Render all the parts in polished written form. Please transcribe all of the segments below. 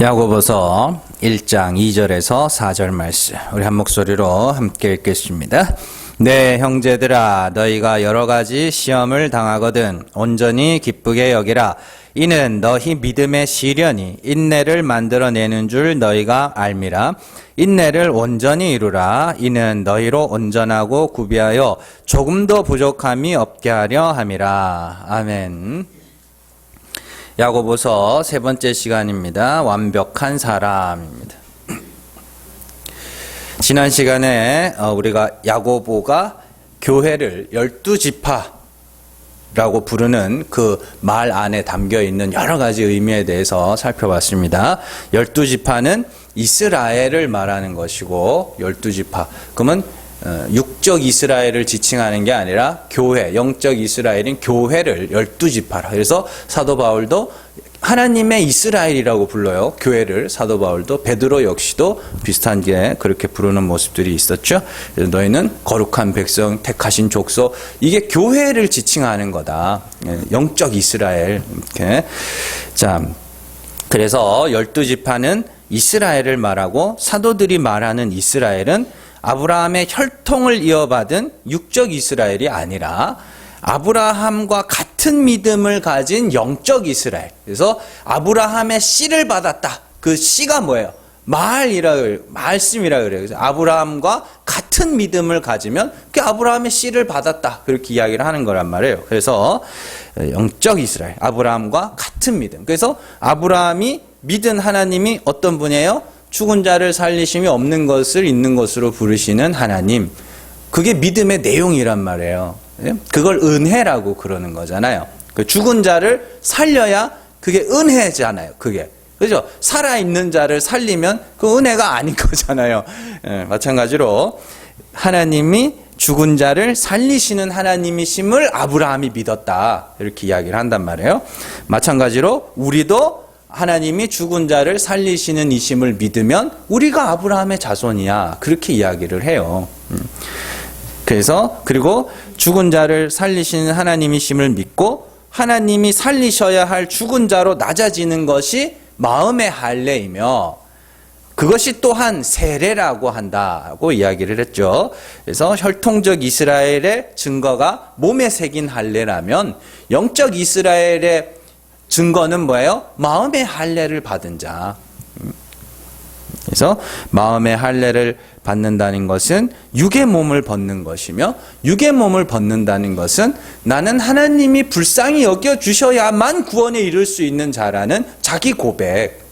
야고보서 1장 2절에서 4절 말씀 우리 한 목소리로 함께 읽겠습니다. 네, 형제들아, 너희가 여러 가지 시험을 당하거든 온전히 기쁘게 여기라. 이는 너희 믿음의 시련이 인내를 만들어내는 줄 너희가 알미라. 인내를 온전히 이루라. 이는 너희로 온전하고 구비하여 조금도 부족함이 없게 하려 함이라. 아멘. 야고보서 세 번째 시간입니다. 완벽한 사람입니다. 지난 시간에 우리가 야고보가 교회를 12지파라고 부르는 그 말 안에 담겨 있는 여러 가지 의미에 대해서 살펴봤습니다. 12지파는 이스라엘을 말하는 것이고 12지파 그러면 육적 이스라엘을 지칭하는 게 아니라 교회, 영적 이스라엘인 교회를 12지파라. 그래서 사도 바울도 하나님의 이스라엘이라고 불러요. 교회를 사도 바울도 베드로 역시도 비슷한 게 그렇게 부르는 모습들이 있었죠. 그래서 너희는 거룩한 백성, 택하신 족속, 이게 교회를 지칭하는 거다. 영적 이스라엘. 이렇게. 자, 그래서 12지파는 이스라엘을 말하고 사도들이 말하는 이스라엘은 아브라함의 혈통을 이어받은 육적 이스라엘이 아니라 아브라함과 같은 믿음을 가진 영적 이스라엘. 그래서 아브라함의 씨를 받았다. 그 씨가 뭐예요? 말씀이라 그래요. 그래서 아브라함과 같은 믿음을 가지면 그 아브라함의 씨를 받았다. 그렇게 이야기를 하는 거란 말이에요. 그래서 영적 이스라엘, 아브라함과 같은 믿음. 그래서 아브라함이 믿은 하나님이 어떤 분이에요? 죽은 자를 살리심이 없는 것을 있는 것으로 부르시는 하나님. 그게 믿음의 내용이란 말이에요. 그걸 은혜라고 그러는 거잖아요. 그 죽은 자를 살려야 그게 은혜잖아요. 그게. 그죠? 살아있는 자를 살리면 그 은혜가 아닌 거잖아요. 마찬가지로 하나님이 죽은 자를 살리시는 하나님이심을 아브라함이 믿었다. 이렇게 이야기를 한단 말이에요. 마찬가지로 우리도 하나님이 죽은 자를 살리시는 이심을 믿으면 우리가 아브라함의 자손이야. 그렇게 이야기를 해요. 그래서 그리고 죽은 자를 살리시는 하나님이심을 믿고 하나님이 살리셔야 할 죽은 자로 낮아지는 것이 마음의 할례이며 그것이 또한 세례라고 한다고 이야기를 했죠. 그래서 혈통적 이스라엘의 증거가 몸에 새긴 할례라면 영적 이스라엘의 증거는 뭐예요? 마음의 할례를 받은 자. 그래서 마음의 할례를 받는다는 것은 육의 몸을 벗는 것이며 육의 몸을 벗는다는 것은 나는 하나님이 불쌍히 여겨주셔야만 구원에 이를 수 있는 자라는 자기 고백.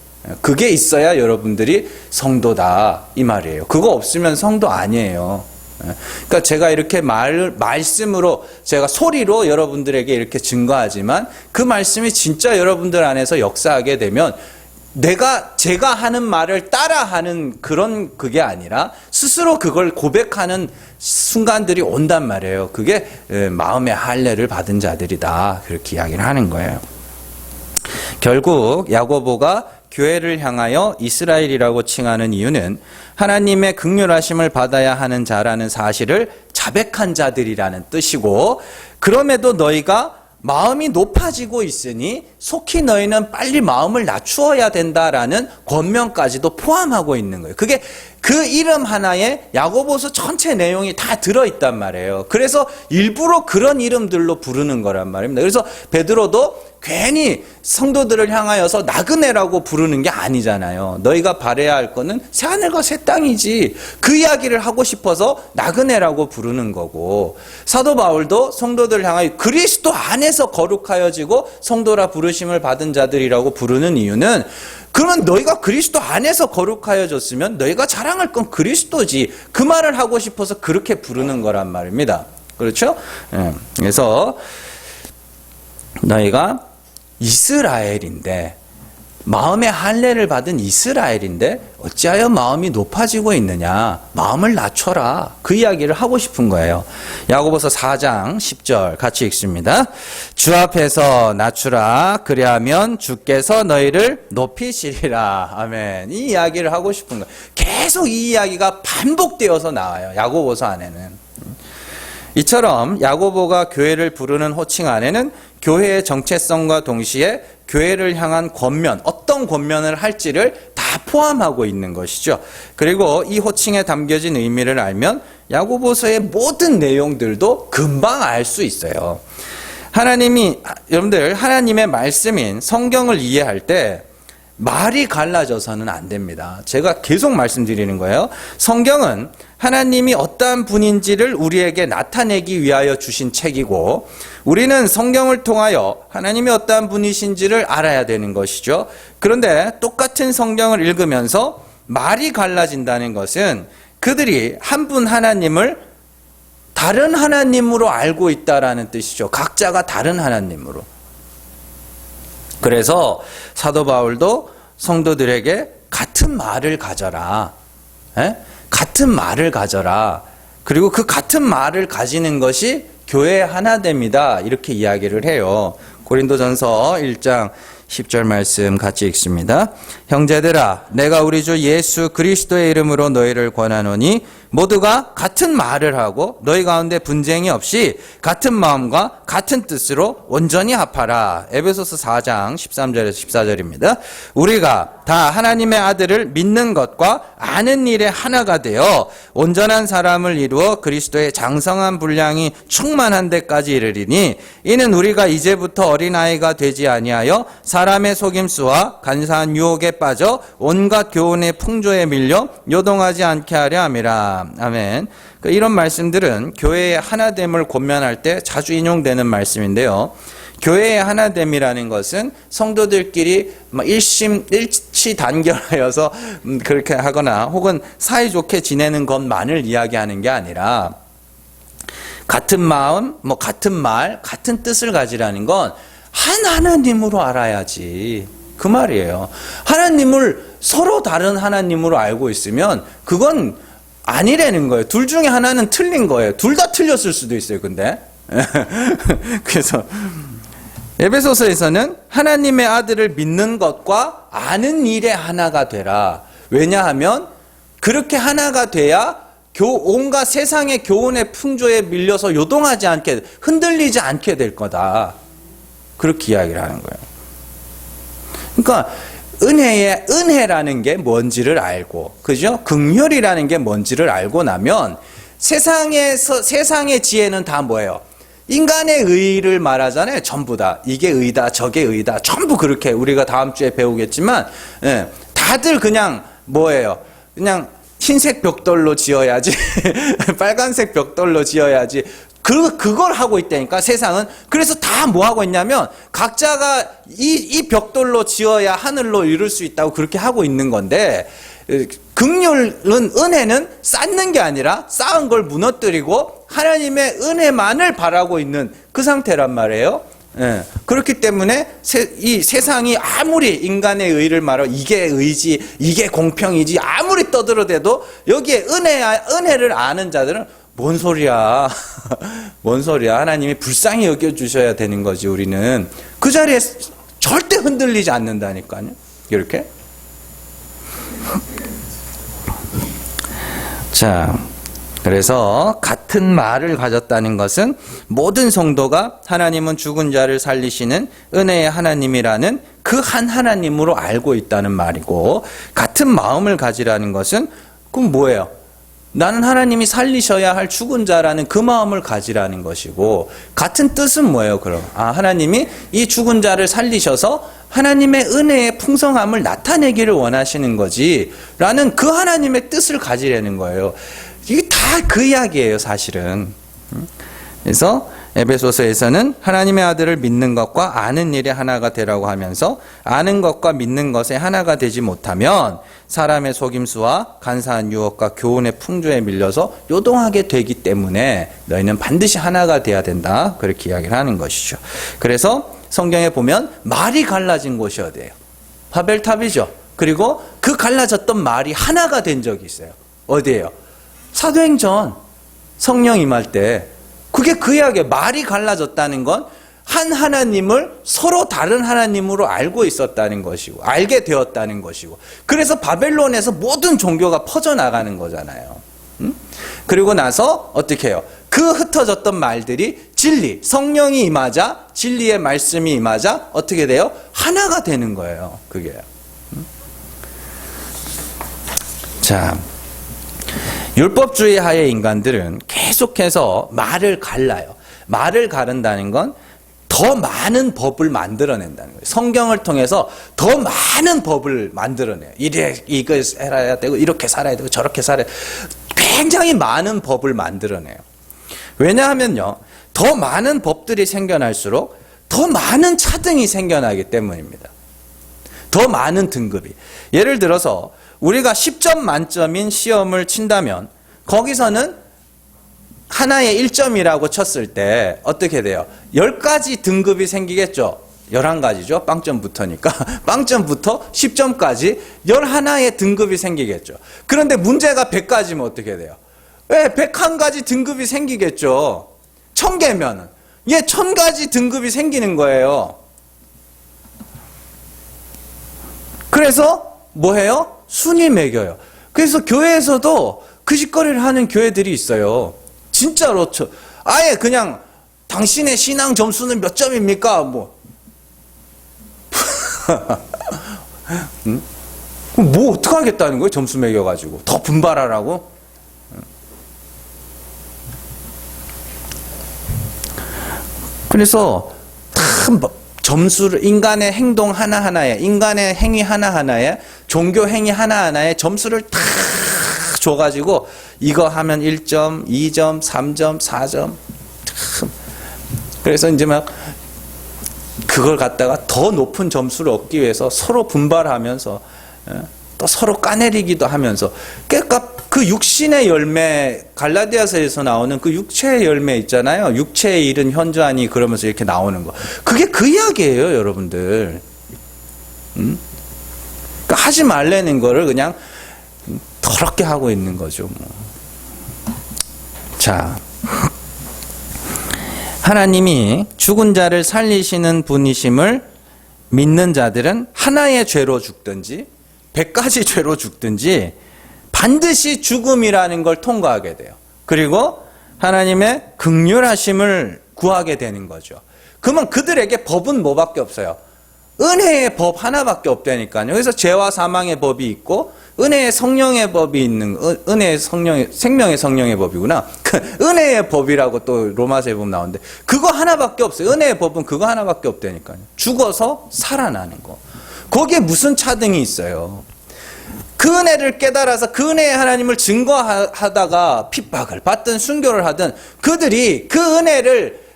그게 있어야 여러분들이 성도다 이 말이에요. 그거 없으면 성도 아니에요. 그러니까 제가 이렇게 말씀으로 제가 소리로 여러분들에게 이렇게 증거하지만 그 말씀이 진짜 여러분들 안에서 역사하게 되면 제가 하는 말을 따라하는 그런 그게 아니라 스스로 그걸 고백하는 순간들이 온단 말이에요. 그게 마음의 할례를 받은 자들이다. 그렇게 이야기를 하는 거예요. 결국 야고보가 교회를 향하여 이스라엘이라고 칭하는 이유는 하나님의 긍휼하심을 받아야 하는 자라는 사실을 자백한 자들이라는 뜻이고 그럼에도 너희가 마음이 높아지고 있으니 속히 너희는 빨리 마음을 낮추어야 된다라는 권면까지도 포함하고 있는 거예요. 그게 그 이름 하나에 야고보서 전체 내용이 다 들어있단 말이에요. 그래서 일부러 그런 이름들로 부르는 거란 말입니다. 그래서 베드로도 괜히 성도들을 향하여서 나그네라고 부르는 게 아니잖아요. 너희가 바라야 할 거는 새하늘과 새 땅이지. 그 이야기를 하고 싶어서 나그네라고 부르는 거고 사도 바울도 성도들 향하여 그리스도 안에서 거룩하여지고 성도라 부르심을 받은 자들이라고 부르는 이유는 그러면 너희가 그리스도 안에서 거룩하여졌으면 너희가 자랑할 건 그리스도지. 그 말을 하고 싶어서 그렇게 부르는 거란 말입니다. 그렇죠? 그래서 너희가 이스라엘인데 마음의 할례를 받은 이스라엘인데 어찌하여 마음이 높아지고 있느냐. 마음을 낮춰라. 그 이야기를 하고 싶은 거예요. 야고보서 4장 10절 같이 읽습니다. 주 앞에서 낮추라. 그리하면 주께서 너희를 높이시리라. 아멘. 이 이야기를 하고 싶은 거예요. 계속 이 이야기가 반복되어서 나와요. 야고보서 안에는. 이처럼 야고보가 교회를 부르는 호칭 안에는 교회의 정체성과 동시에 교회를 향한 권면, 어떤 권면을 할지를 다 포함하고 있는 것이죠. 그리고 이 호칭에 담겨진 의미를 알면 야고보서의 모든 내용들도 금방 알 수 있어요. 여러분들 하나님의 말씀인 성경을 이해할 때 말이 갈라져서는 안 됩니다. 제가 계속 말씀드리는 거예요. 성경은 하나님이 어떠한 분인지를 우리에게 나타내기 위하여 주신 책이고, 우리는 성경을 통하여 하나님이 어떠한 분이신지를 알아야 되는 것이죠. 그런데 똑같은 성경을 읽으면서 말이 갈라진다는 것은 그들이 한 분 하나님을 다른 하나님으로 알고 있다라는 뜻이죠. 각자가 다른 하나님으로. 그래서 사도 바울도 성도들에게 같은 말을 가져라. 같은 말을 가져라. 그리고 그 같은 말을 가지는 것이 교회의 하나됨이다. 이렇게 이야기를 해요. 고린도전서 1장 10절 말씀 같이 읽습니다. 형제들아, 내가 우리 주 예수 그리스도의 이름으로 너희를 권하노니 모두가 같은 말을 하고 너희 가운데 분쟁이 없이 같은 마음과 같은 뜻으로 온전히 합하라. 에베소서 4장 13절에서 14절입니다. 우리가 다 하나님의 아들을 믿는 것과 아는 일에 하나가 되어 온전한 사람을 이루어 그리스도의 장성한 분량이 충만한 데까지 이르리니, 이는 우리가 이제부터 어린아이가 되지 아니하여 사람의 속임수와 간사한 유혹에 빠져 온갖 교훈의 풍조에 밀려 요동하지 않게 하려 함이라. 아멘. 이런 말씀들은 교회의 하나됨을 권면할 때 자주 인용되는 말씀인데요. 교회의 하나됨이라는 것은 성도들끼리 일치 단결하여서 그렇게 하거나 혹은 사이좋게 지내는 것만을 이야기하는 게 아니라, 같은 마음, 같은 말, 같은 뜻을 가지라는 건 한 하나님으로 알아야지. 그 말이에요. 하나님을 서로 다른 하나님으로 알고 있으면 그건 아니라는 거예요. 둘 중에 하나는 틀린 거예요. 둘 다 틀렸을 수도 있어요, 근데. 그래서 에베소서에서는 하나님의 아들을 믿는 것과 아는 일에 하나가 되라. 왜냐하면 그렇게 하나가 돼야 온갖 세상의 교훈의 풍조에 밀려서 요동하지 않게, 흔들리지 않게 될 거다. 그렇게 이야기를 하는 거예요. 그러니까 은혜라는 게 뭔지를 알고, 그죠? 긍휼이라는 게 뭔지를 알고 나면 세상의 지혜는 다 뭐예요? 인간의 의의를 말하잖아요. 전부 다. 이게 의다, 저게 의다. 전부 그렇게 우리가 다음 주에 배우겠지만, 다들 그냥 뭐예요? 그냥 흰색 벽돌로 지어야지, 빨간색 벽돌로 지어야지. 그걸 하고 있다니까, 세상은. 그래서 다 뭐 하고 있냐면, 각자가 이 벽돌로 지어야 하늘로 이룰 수 있다고 그렇게 하고 있는 건데, 긍휼은, 은혜는 쌓는 게 아니라 쌓은 걸 무너뜨리고 하나님의 은혜만을 바라고 있는 그 상태란 말이에요. 그렇기 때문에 이 세상이 아무리 인간의 의를 말하고 이게 의지, 이게 공평이지 아무리 떠들어대도 여기에 은혜를 아는 자들은 뭔 소리야. 뭔 소리야. 하나님이 불쌍히 여겨주셔야 되는 거지, 우리는. 그 자리에 절대 흔들리지 않는다니까요. 이렇게. 자, 그래서 같은 말을 가졌다는 것은 모든 성도가 하나님은 죽은 자를 살리시는 은혜의 하나님이라는 그 한 하나님으로 알고 있다는 말이고, 같은 마음을 가지라는 것은 그럼 뭐예요? 나는 하나님이 살리셔야 할 죽은 자라는 그 마음을 가지라는 것이고, 같은 뜻은 뭐예요, 그럼? 하나님이 이 죽은 자를 살리셔서 하나님의 은혜의 풍성함을 나타내기를 원하시는 거지, 라는 그 하나님의 뜻을 가지려는 거예요. 이게 다 그 이야기예요, 사실은. 그래서 에베소서에서는 하나님의 아들을 믿는 것과 아는 일에 하나가 되라고 하면서, 아는 것과 믿는 것에 하나가 되지 못하면 사람의 속임수와 간사한 유혹과 교훈의 풍조에 밀려서 요동하게 되기 때문에 너희는 반드시 하나가 돼야 된다. 그렇게 이야기를 하는 것이죠. 그래서 성경에 보면 말이 갈라진 곳이 어디예요? 바벨탑이죠. 그리고 그 갈라졌던 말이 하나가 된 적이 있어요. 어디예요? 사도행전. 성령 임할 때. 그게 그 이야기예요. 말이 갈라졌다는 건 한 하나님을 서로 다른 하나님으로 알고 있었다는 것이고, 알게 되었다는 것이고, 그래서 바벨론에서 모든 종교가 퍼져나가는 거잖아요. 그리고 나서 어떻게 해요? 그 흩어졌던 말들이 진리, 성령이 임하자 진리의 말씀이 임하자 어떻게 돼요? 하나가 되는 거예요. 그게. 자, 율법주의 하에 인간들은 계속해서 말을 갈라요. 말을 가른다는 건 더 많은 법을 만들어낸다는 거예요. 성경을 통해서 더 많은 법을 만들어내요. 이거 살아야 되고, 이렇게 살아야 되고, 저렇게 살아야 되고, 굉장히 많은 법을 만들어내요. 왜냐하면요, 더 많은 법들이 생겨날수록 더 많은 차등이 생겨나기 때문입니다. 더 많은 등급이. 예를 들어서 우리가 10점 만점인 시험을 친다면 거기서는 하나에 1점이라고 쳤을 때 어떻게 돼요? 10가지 등급이 생기겠죠? 11가지죠? 빵점부터니까. 빵점부터 10점까지 11의 등급이 생기겠죠. 그런데 문제가 100가지면 어떻게 돼요? 왜? 101가지 등급이 생기겠죠. 1000개면은. 1000가지 등급이 생기는 거예요. 그래서 뭐 해요? 순위 매겨요. 그래서 교회에서도 그 짓거리를 하는 교회들이 있어요. 진짜로 아예 그냥 당신의 신앙 점수는 몇 점입니까? 뭐 뭐 어떡하겠다는 거예요? 점수 매겨가지고 더 분발하라고? 그래서 참 점수를 인간의 행동 하나하나에, 인간의 행위 하나하나에, 종교 행위 하나하나에 점수를 다 줘가지고 이거 하면 1점, 2점, 3점, 4점. 그래서 이제 막 그걸 갖다가 더 높은 점수를 얻기 위해서 서로 분발하면서 또 서로 까내리기도 하면서 그러니까 그 육신의 열매, 갈라디아서에서 나오는 그 육체의 열매 있잖아요. 육체의 일은 현저하니 그러면서 이렇게 나오는 거. 그게 그 이야기예요, 여러분들. 그러니까 하지 말라는 거를 그냥 더럽게 하고 있는 거죠. 뭐. 자, 하나님이 죽은 자를 살리시는 분이심을 믿는 자들은 하나의 죄로 죽든지 100가지 죄로 죽든지 반드시 죽음이라는 걸 통과하게 돼요. 그리고 하나님의 긍휼하심을 구하게 되는 거죠. 그러면 그들에게 법은 뭐밖에 없어요? 은혜의 법 하나밖에 없다니까요. 그래서 죄와 사망의 법이 있고 은혜의 성령의 법이 있는, 은혜의 성령의, 생명의 성령의 법이구나. 그 은혜의 법이라고 또 로마서에 보면 나오는데 그거 하나밖에 없어요. 은혜의 법은 그거 하나밖에 없다니까요. 죽어서 살아나는 거. 거기에 무슨 차등이 있어요? 그 은혜를 깨달아서 그 은혜의 하나님을 증거하다가 핍박을 받든 순교를 하든 그들이 그 은혜를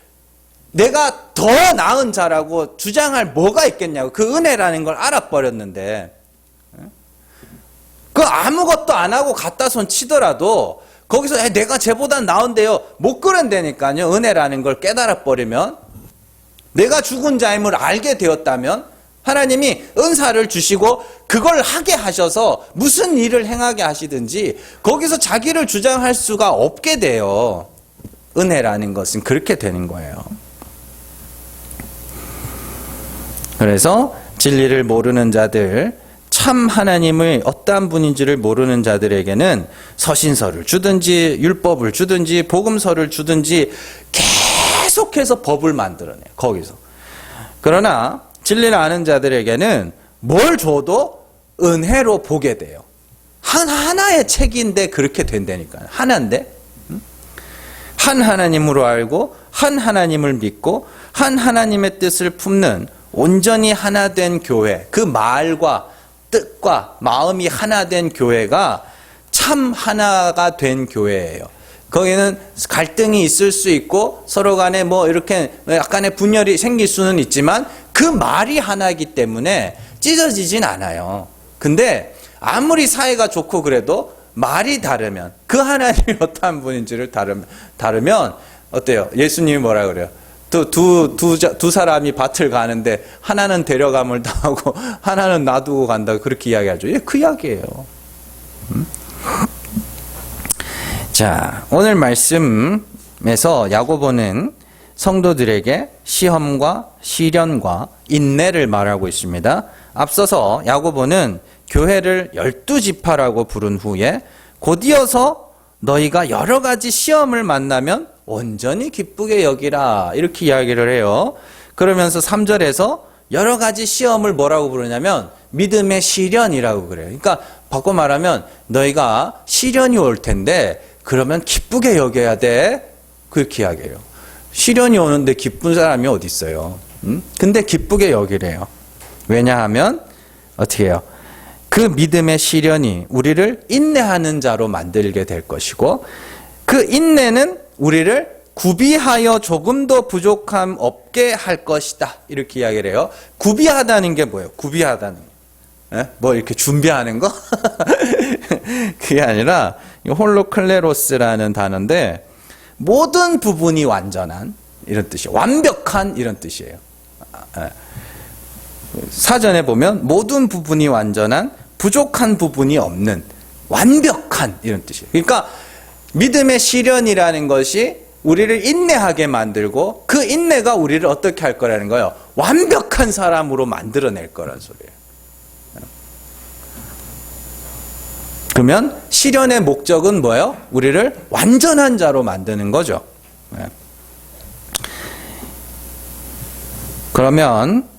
내가 더 나은 자라고 주장할 뭐가 있겠냐고. 그 은혜라는 걸 알아버렸는데 그 아무것도 안 하고 갖다 손 치더라도 거기서 내가 쟤보다 나은데요 못 그런다니까요. 은혜라는 걸 깨달아 버리면, 내가 죽은 자임을 알게 되었다면 하나님이 은사를 주시고 그걸 하게 하셔서 무슨 일을 행하게 하시든지 거기서 자기를 주장할 수가 없게 돼요. 은혜라는 것은 그렇게 되는 거예요. 그래서 진리를 모르는 자들, 참 하나님의 어떠한 분인지를 모르는 자들에게는 서신서를 주든지 율법을 주든지 복음서를 주든지 계속해서 법을 만들어내요. 거기서. 그러나 진리를 아는 자들에게는 뭘 줘도 은혜로 보게 돼요. 하나의 책인데 그렇게 된다니까요. 하나인데. 한 하나님으로 알고 한 하나님을 믿고 한 하나님의 뜻을 품는 온전히 하나 된 교회, 그 말과 뜻과 마음이 하나 된 교회가 참 하나가 된 교회예요. 거기는 갈등이 있을 수 있고 서로 간에 뭐 이렇게 약간의 분열이 생길 수는 있지만 그 말이 하나이기 때문에 찢어지진 않아요. 근데 아무리 사이가 좋고 그래도 말이 다르면, 그 하나님이 어떠한 분인지를 다르면 어때요? 예수님이 뭐라 그래요? 두 사람이 밭을 가는데 하나는 데려감을 당하고 하나는 놔두고 간다, 그렇게 이야기하죠. 예, 그 이야기예요. 자, 오늘 말씀에서 야고보는 성도들에게 시험과 시련과 인내를 말하고 있습니다. 앞서서 야고보는 교회를 12지파라고 부른 후에 곧이어서 너희가 여러 가지 시험을 만나면 온전히 기쁘게 여기라, 이렇게 이야기를 해요. 그러면서 3절에서 여러 가지 시험을 뭐라고 부르냐면 믿음의 시련이라고 그래요. 그러니까 바꿔 말하면 너희가 시련이 올 텐데 그러면 기쁘게 여겨야 돼. 그렇게 이야기해요. 시련이 오는데 기쁜 사람이 어디 있어요? 근데 기쁘게 여기래요. 왜냐하면 어떻게 해요? 그 믿음의 시련이 우리를 인내하는 자로 만들게 될 것이고 그 인내는 우리를 구비하여 조금 더 부족함 없게 할 것이다. 이렇게 이야기를 해요. 구비하다는 게 뭐예요? 구비하다는 게. 예? 뭐 이렇게 준비하는 거? 그게 아니라 홀로클레로스라는 단어인데 모든 부분이 완전한 이런 뜻이에요. 완벽한 이런 뜻이에요. 사전에 보면 모든 부분이 완전한 부족한 부분이 없는 완벽한 이런 뜻이에요. 그러니까 믿음의 시련이라는 것이 우리를 인내하게 만들고 그 인내가 우리를 어떻게 할 거라는 거예요. 완벽한 사람으로 만들어낼 거란 소리예요. 그러면 시련의 목적은 뭐예요? 우리를 완전한 자로 만드는 거죠. 그러면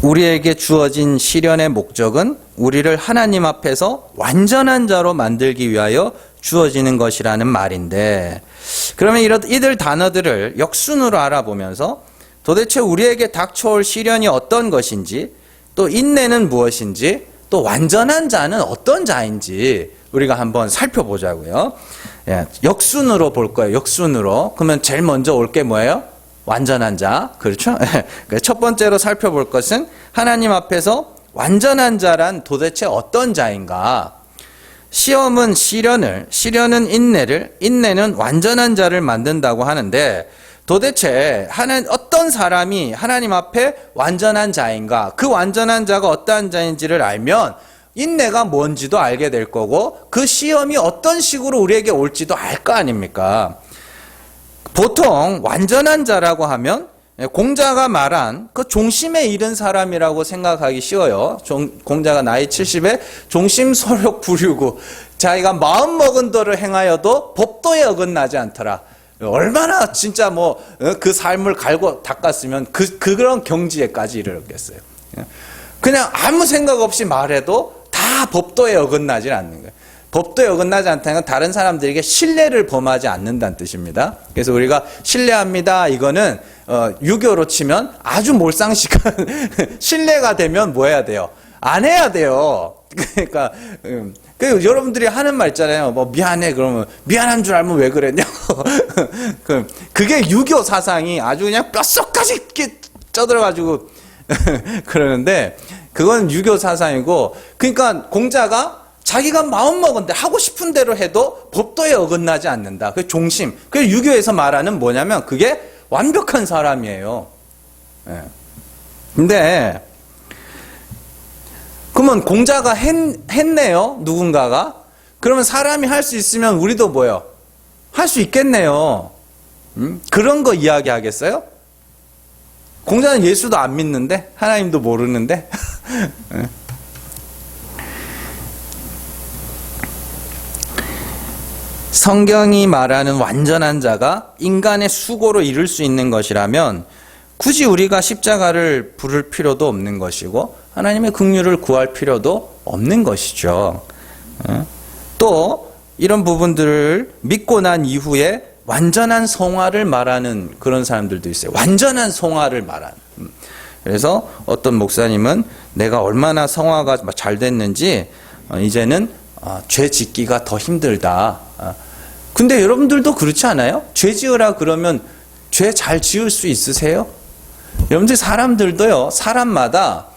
우리에게 주어진 시련의 목적은 우리를 하나님 앞에서 완전한 자로 만들기 위하여 주어지는 것이라는 말인데, 그러면 이들 단어들을 역순으로 알아보면서 도대체 우리에게 닥쳐올 시련이 어떤 것인지, 또 인내는 무엇인지, 또 완전한 자는 어떤 자인지 우리가 한번 살펴보자고요. 역순으로 볼 거예요. 역순으로. 그러면 제일 먼저 올 게 뭐예요? 완전한 자. 그렇죠? 첫 번째로 살펴볼 것은 하나님 앞에서 완전한 자란 도대체 어떤 자인가? 시험은 시련은 인내를, 인내는 완전한 자를 만든다고 하는데 도대체 어떤 사람이 하나님 앞에 완전한 자인가? 그 완전한 자가 어떠한 자인지를 알면 인내가 뭔지도 알게 될 거고 그 시험이 어떤 식으로 우리에게 올지도 알 거 아닙니까? 보통 완전한 자라고 하면 공자가 말한 그 종심에 이른 사람이라고 생각하기 쉬워요. 공자가 나이 70에 종심소력 부리고 자기가 마음먹은 대로 행하여도 법도에 어긋나지 않더라. 얼마나 진짜 그 삶을 갈고 닦았으면 그런 경지에까지 이르렀겠어요. 그냥 아무 생각 없이 말해도 다 법도에 어긋나지 않는 거예요. 법도에 어긋나지 않다는 건 다른 사람들에게 신뢰를 범하지 않는다는 뜻입니다. 그래서 우리가 신뢰합니다. 이거는 유교로 치면 아주 몰상식한 신뢰가 되면 뭐 해야 돼요? 안 해야 돼요. 그러니까 여러분들이 하는 말 있잖아요. 미안해 그러면 미안한 줄 알면 왜 그랬냐고. 그게 유교 사상이 아주 그냥 뼛속까지 이렇게 쪄들어가지고 그러는데 그건 유교 사상이고, 그러니까 공자가 자기가 마음먹은데 하고 싶은 대로 해도 법도에 어긋나지 않는다. 그 종심. 그 유교에서 말하는 뭐냐면 그게 완벽한 사람이에요. 근데 그러면 공자가 했네요. 누군가가. 그러면 사람이 할 수 있으면 우리도 뭐요? 할 수 있겠네요. 그런 거 이야기하겠어요? 공자는 예수도 안 믿는데? 하나님도 모르는데? 성경이 말하는 완전한 자가 인간의 수고로 이룰 수 있는 것이라면 굳이 우리가 십자가를 부를 필요도 없는 것이고 하나님의 긍휼을 구할 필요도 없는 것이죠. 또 이런 부분들을 믿고 난 이후에 완전한 성화를 말하는 그런 사람들도 있어요. 완전한 성화를 말하는. 그래서 어떤 목사님은 내가 얼마나 성화가 잘 됐는지 이제는 죄 짓기가 더 힘들다. 근데 여러분들도 그렇지 않아요? 죄 지으라 그러면 죄 잘 지을 수 있으세요? 여러분들 사람들도요, 사람마다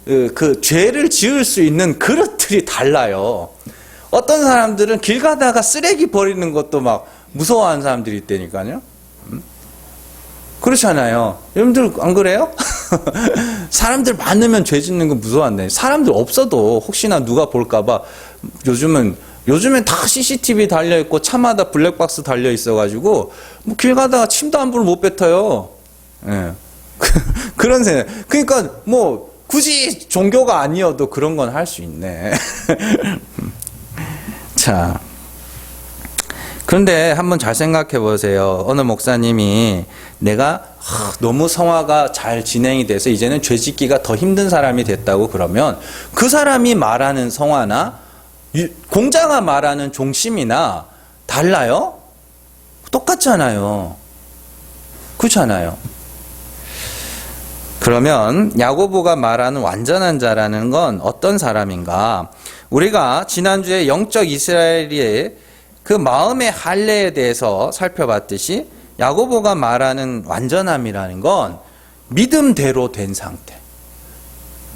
그 죄를 지을 수 있는 그릇들이 달라요. 어떤 사람들은 길 가다가 쓰레기 버리는 것도 막 무서워하는 사람들이 있다니까요. 그렇잖아요. 여러분들 안 그래요? 사람들 많으면 죄 짓는 거 무서워한다. 사람들 없어도 혹시나 누가 볼까봐 요즘엔 다 CCTV 달려있고 차마다 블랙박스 달려있어가지고 길 가다가 침도 함부로 못 뱉어요. 예. 그런 생각. 그러니까 굳이 종교가 아니어도 그런 건 할 수 있네. 자, 그런데 한번 잘 생각해 보세요. 어느 목사님이 내가 너무 성화가 잘 진행이 돼서 이제는 죄짓기가 더 힘든 사람이 됐다고 그러면 그 사람이 말하는 성화나 공자가 말하는 종심이나 달라요? 똑같잖아요. 그렇잖아요. 그러면 야고보가 말하는 완전한 자라는 건 어떤 사람인가? 우리가 지난주에 영적 이스라엘의 그 마음의 할례에 대해서 살펴봤듯이 야고보가 말하는 완전함이라는 건 믿음대로 된 상태.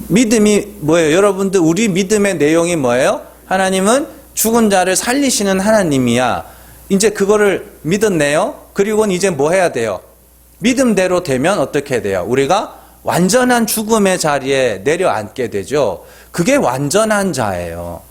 믿음이 뭐예요? 여러분들 우리 믿음의 내용이 뭐예요? 하나님은 죽은 자를 살리시는 하나님이야. 이제 그거를 믿었네요. 그리고는 이제 뭐 해야 돼요? 믿음대로 되면 어떻게 돼요? 우리가 완전한 죽음의 자리에 내려앉게 되죠. 그게 완전한 자예요.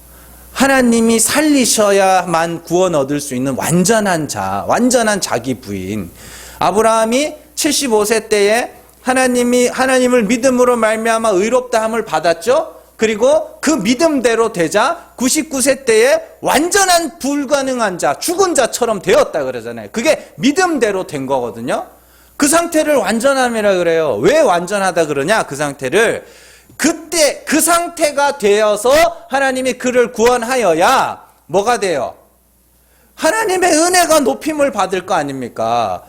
하나님이 살리셔야만 구원 얻을 수 있는 완전한 자, 완전한 자기 부인. 아브라함이 75세 때에 하나님을 믿음으로 말미암아 의롭다함을 받았죠. 그리고 그 믿음대로 되자 99세 때에 완전한 불가능한 자, 죽은 자처럼 되었다 그러잖아요. 그게 믿음대로 된 거거든요. 그 상태를 완전함이라 그래요. 왜 완전하다 그러냐? 그 상태를 그때 그 상태가 되어서 하나님이 그를 구원하여야 뭐가 돼요? 하나님의 은혜가 높임을 받을 거 아닙니까?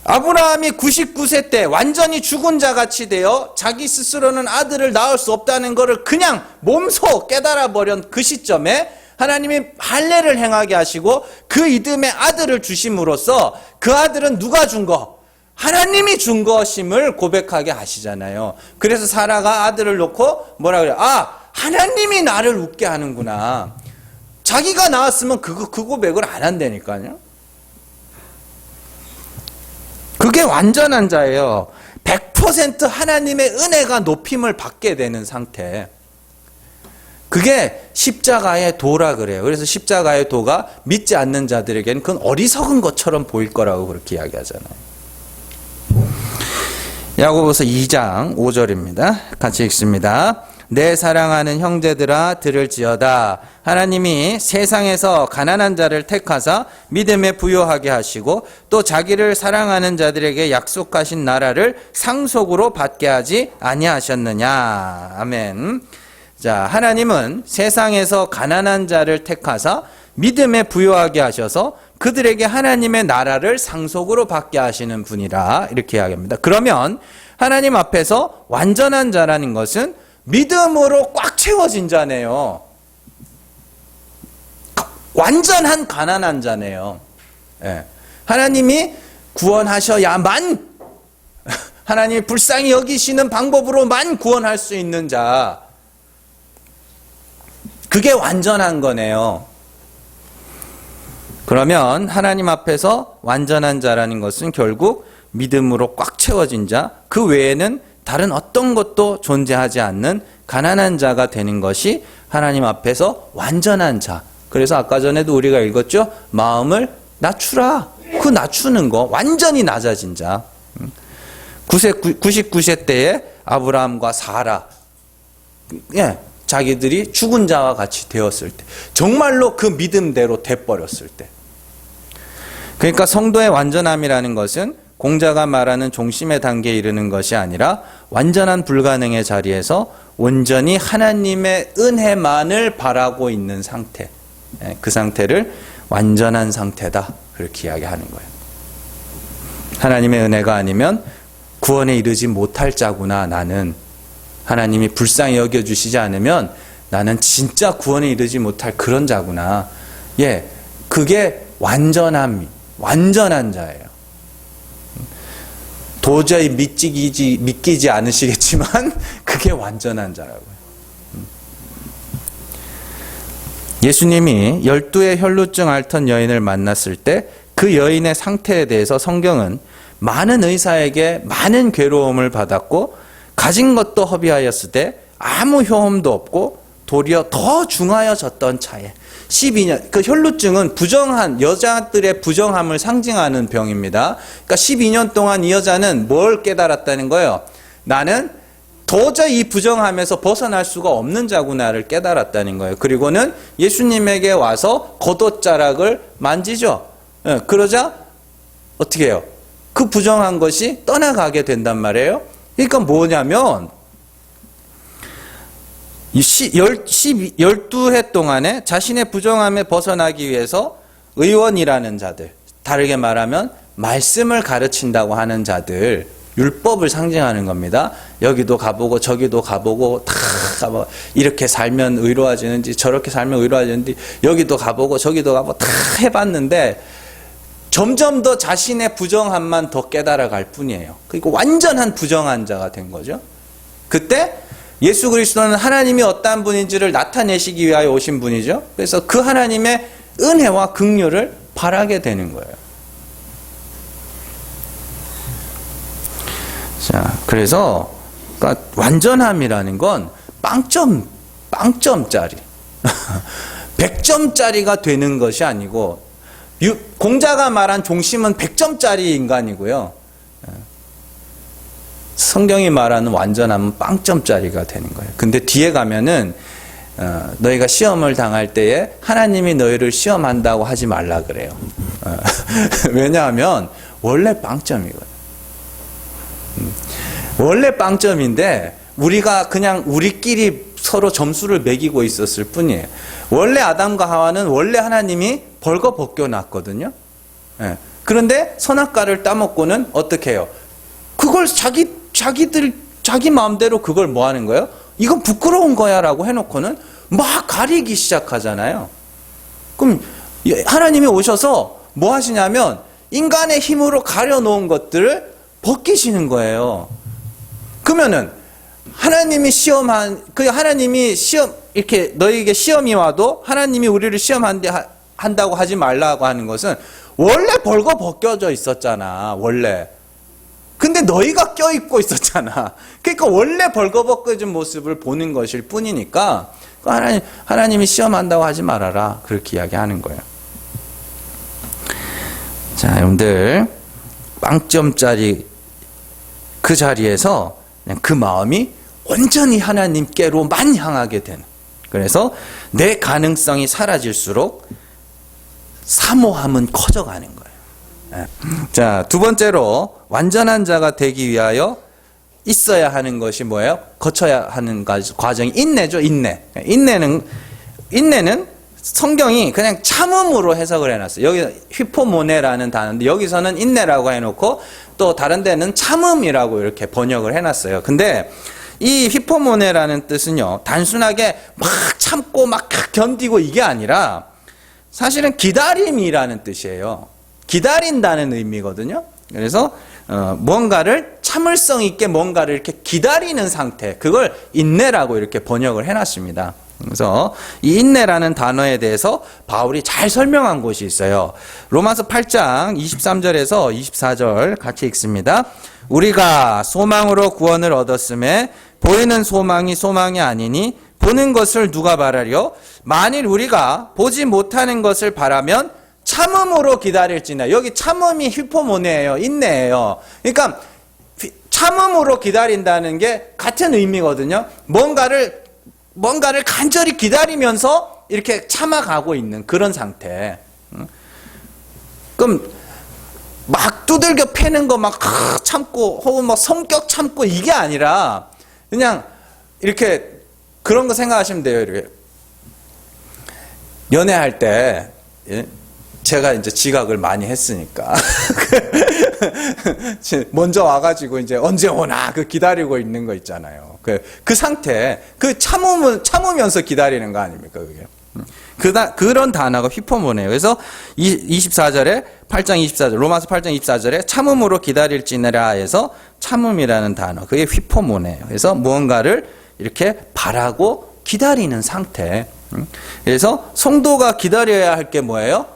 아브라함이 99세 때 완전히 죽은 자같이 되어 자기 스스로는 아들을 낳을 수 없다는 것을 그냥 몸소 깨달아 버린 그 시점에 하나님이 할례를 행하게 하시고 그 이듬해 아들을 주심으로써 그 아들은 누가 준 거? 하나님이 준 것임을 고백하게 하시잖아요. 그래서 사라가 아들을 놓고 뭐라 그래요? 아, 하나님이 나를 웃게 하는구나. 자기가 낳았으면 그 고백을 안 한다니까요. 그게 완전한 자예요. 100% 하나님의 은혜가 높임을 받게 되는 상태. 그게 십자가의 도라 그래요. 그래서 십자가의 도가 믿지 않는 자들에게는 그건 어리석은 것처럼 보일 거라고 그렇게 이야기하잖아요. 야고보서 2장 5절입니다. 같이 읽습니다. 내 사랑하는 형제들아 들을지어다. 하나님이 세상에서 가난한 자를 택하사 믿음에 부요하게 하시고 또 자기를 사랑하는 자들에게 약속하신 나라를 상속으로 받게 하지 아니하셨느냐. 아멘. 자, 하나님은 세상에서 가난한 자를 택하사 믿음에 부요하게 하셔서 그들에게 하나님의 나라를 상속으로 받게 하시는 분이라 이렇게 이야기합니다. 그러면 하나님 앞에서 완전한 자라는 것은 믿음으로 꽉 채워진 자네요. 완전한 가난한 자네요. 예. 하나님이 구원하셔야만 하나님이 불쌍히 여기시는 방법으로만 구원할 수 있는 자. 그게 완전한 거네요. 그러면 하나님 앞에서 완전한 자라는 것은 결국 믿음으로 꽉 채워진 자, 그 외에는 다른 어떤 것도 존재하지 않는 가난한 자가 되는 것이 하나님 앞에서 완전한 자. 그래서 아까 전에도 우리가 읽었죠? 마음을 낮추라. 그 낮추는 거 완전히 낮아진 자. 99세 때에 아브라함과 사라, 예, 자기들이 죽은 자와 같이 되었을 때, 정말로 그 믿음대로 돼버렸을 때. 그러니까 성도의 완전함이라는 것은 공자가 말하는 종심의 단계에 이르는 것이 아니라 완전한 불가능의 자리에서 온전히 하나님의 은혜만을 바라고 있는 상태, 그 상태를 완전한 상태다 그렇게 이야기하는 거예요. 하나님의 은혜가 아니면 구원에 이르지 못할 자구나. 나는 하나님이 불쌍히 여겨주시지 않으면 나는 진짜 구원에 이르지 못할 그런 자구나. 예, 그게 완전한 자예요. 도저히 믿기지 않으시겠지만 그게 완전한 자라고요. 예수님이 12의 혈루증 앓던 여인을 만났을 때 그 여인의 상태에 대해서 성경은 많은 의사에게 많은 괴로움을 받았고 가진 것도 허비하였을 때 아무 효험도 없고 도리어 더 중하여졌던 차에 12년, 그 혈루증은 부정한, 여자들의 부정함을 상징하는 병입니다. 그러니까 12년 동안 이 여자는 뭘 깨달았다는 거예요? 나는 도저히 이 부정함에서 벗어날 수가 없는 자구나를 깨달았다는 거예요. 그리고는 예수님에게 와서 겉옷자락을 만지죠. 예, 그러자 어떻게 해요? 그 부정한 것이 떠나가게 된단 말이에요. 그러니까 뭐냐면 12해 동안에 자신의 부정함에 벗어나기 위해서 의원이라는 자들, 다르게 말하면 말씀을 가르친다고 하는 자들, 율법을 상징하는 겁니다. 여기도 가보고 저기도 가보고 다 가보고, 이렇게 살면 의로워지는지 저렇게 살면 의로워지는지 여기도 가보고 저기도 가보고 다 해봤는데 점점 더 자신의 부정함만 더 깨달아갈 뿐이에요. 그러니까 완전한 부정한 자가 된 거죠. 그때 예수 그리스도는 하나님이 어떠한 분인지를 나타내시기 위하여 오신 분이죠. 그래서 그 하나님의 은혜와 긍휼을 바라게 되는 거예요. 자, 그래서 그러니까 완전함이라는 건 빵점짜리 100점짜리가 되는 것이 아니고, 공자가 말한 종심은 100점짜리 인간이고요. 성경이 말하는 완전함은 빵점짜리가 되는 거예요. 근데 뒤에 가면은 너희가 시험을 당할 때에 하나님이 너희를 시험한다고 하지 말라 그래요. 왜냐하면 원래 빵점이거든요. 원래 빵점인데 우리가 그냥 우리끼리 서로 점수를 매기고 있었을 뿐이에요. 원래 아담과 하와는 원래 하나님이 벌거 벗겨놨거든요. 그런데 선악과를 따먹고는 어떻게 해요? 그걸 자기 마음대로 그걸 뭐 하는 거예요? 이건 부끄러운 거야 라고 해놓고는 막 가리기 시작하잖아요. 그럼 하나님이 오셔서 뭐 하시냐면 인간의 힘으로 가려놓은 것들을 벗기시는 거예요. 그러면은 하나님이 이렇게 너희에게 시험이 와도 하나님이 우리를 시험한다고 하지 말라고 하는 것은 원래 벌거 벗겨져 있었잖아, 원래. 근데 너희가 껴입고 있었잖아. 그러니까 원래 벌거벗겨진 모습을 보는 것일 뿐이니까 하나님이 시험한다고 하지 말아라, 그렇게 이야기하는 거예요. 자, 여러분들 빵점짜리 그 자리에서 그냥 그 마음이 온전히 하나님께로만 향하게 되는, 그래서 내 가능성이 사라질수록 사모함은 커져가는 거예요. 자, 두 번째로 완전한 자가 되기 위하여 있어야 하는 것이 뭐예요? 거쳐야 하는 과정이 인내죠. 인내는 성경이 그냥 참음으로 해석을 해놨어요. 여기 휘포모네라는 단어인데 여기서는 인내라고 해놓고 또 다른 데는 참음이라고 이렇게 번역을 해놨어요. 근데 이 휘포모네라는 뜻은요, 단순하게 막 참고 막 견디고 이게 아니라 사실은 기다림이라는 뜻이에요. 기다린다는 의미거든요. 그래서 뭔가를 참을성 있게 뭔가를 이렇게 기다리는 상태, 그걸 인내라고 이렇게 번역을 해놨습니다. 그래서 이 인내라는 단어에 대해서 바울이 잘 설명한 곳이 있어요. 로마서 8장 23절에서 24절 같이 읽습니다. 우리가 소망으로 구원을 얻었음에 보이는 소망이 소망이 아니니 보는 것을 누가 바라려? 만일 우리가 보지 못하는 것을 바라면 참음으로 기다릴지나. 여기 참음이 휘포모네예요. 인내예요. 그러니까 참음으로 기다린다는 게 같은 의미거든요. 뭔가를 간절히 기다리면서 이렇게 참아가고 있는 그런 상태. 그럼 막 두들겨 패는 거 막 참고 혹은 막 성격 참고 이게 아니라 그냥 이렇게 그런 거 생각하시면 돼요. 이렇게 연애할 때 제가 이제 지각을 많이 했으니까 먼저 와가지고 이제 언제 오나 그 기다리고 있는 거 있잖아요. 그 상태, 그 참으면서 기다리는 거 아닙니까, 그게? 그런 단어가 휘포모네요. 그래서 24절에 8장 24절 로마서 8장 24절에 참음으로 기다릴지니라 해서 참음이라는 단어, 그게 휘포모네요. 그래서 무언가를 이렇게 바라고 기다리는 상태. 그래서 성도가 기다려야 할 게 뭐예요?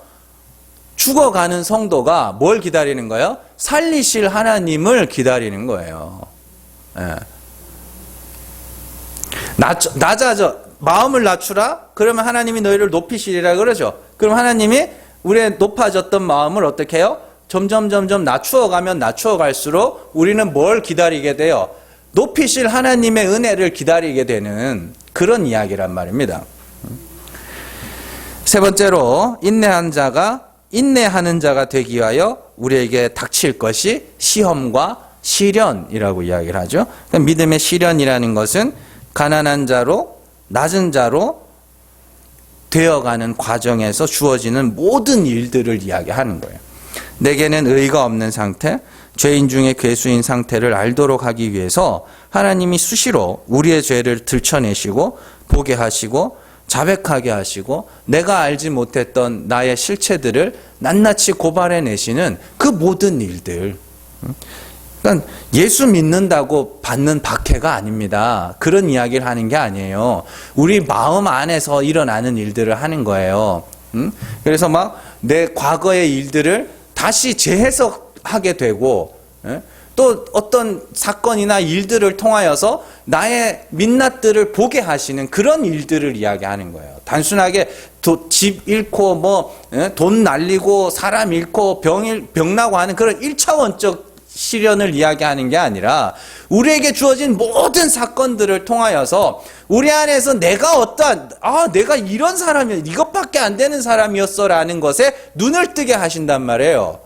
죽어가는 성도가 뭘 기다리는 거예요? 살리실 하나님을 기다리는 거예요. 예. 마음을 낮추라? 그러면 하나님이 너희를 높이시리라 그러죠. 그럼 하나님이 우리의 높아졌던 마음을 어떻게 해요? 점점 낮추어가면 낮추어갈수록 우리는 뭘 기다리게 돼요? 높이실 하나님의 은혜를 기다리게 되는 그런 이야기란 말입니다. 세 번째로 인내하는 자가 되기 위하여 우리에게 닥칠 것이 시험과 시련이라고 이야기를 하죠. 그러니까 믿음의 시련이라는 것은 가난한 자로, 낮은 자로 되어가는 과정에서 주어지는 모든 일들을 이야기하는 거예요. 내게는 의가 없는 상태, 죄인 중에 괴수인 상태를 알도록 하기 위해서 하나님이 수시로 우리의 죄를 들춰내시고 보게 하시고 자백하게 하시고 내가 알지 못했던 나의 실체들을 낱낱이 고발해내시는 그 모든 일들. 그러니까 예수 믿는다고 받는 박해가 아닙니다. 그런 이야기를 하는 게 아니에요. 우리 마음 안에서 일어나는 일들을 하는 거예요. 그래서 막 내 과거의 일들을 다시 재해석하게 되고 또 어떤 사건이나 일들을 통하여서 나의 민낯들을 보게 하시는 그런 일들을 이야기하는 거예요. 단순하게 집 잃고 돈 날리고 사람 잃고 병 나고 하는 그런 1차원적 시련을 이야기하는 게 아니라 우리에게 주어진 모든 사건들을 통하여서 우리 안에서 내가 내가 이런 사람이야, 이것밖에 안 되는 사람이었어 라는 것에 눈을 뜨게 하신단 말이에요.